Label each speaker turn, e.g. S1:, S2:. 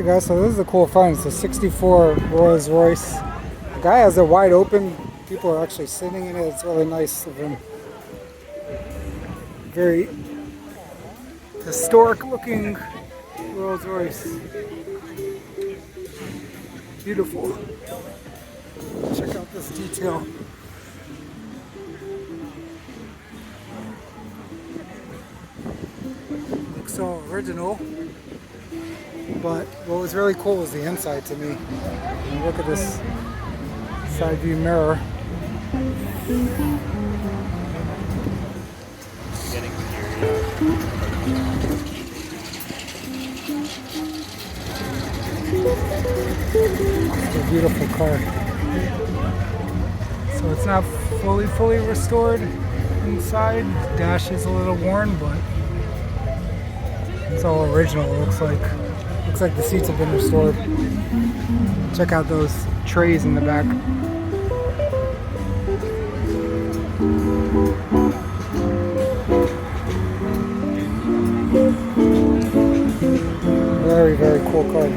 S1: Hey guys, so this is a cool find. It's a 64 Rolls Royce. The guy has it wide open. People are actually sitting in it. It's really nice of him. Very historic looking Rolls Royce. Beautiful. Check out this detail. Looks so original. But what was really cool was the inside to me. And look at this side view mirror. It's a beautiful car. So it's not fully restored inside. The dash is a little worn, but it's all original. It looks like the seats have been restored. Check out those trays in the back. Very cool car.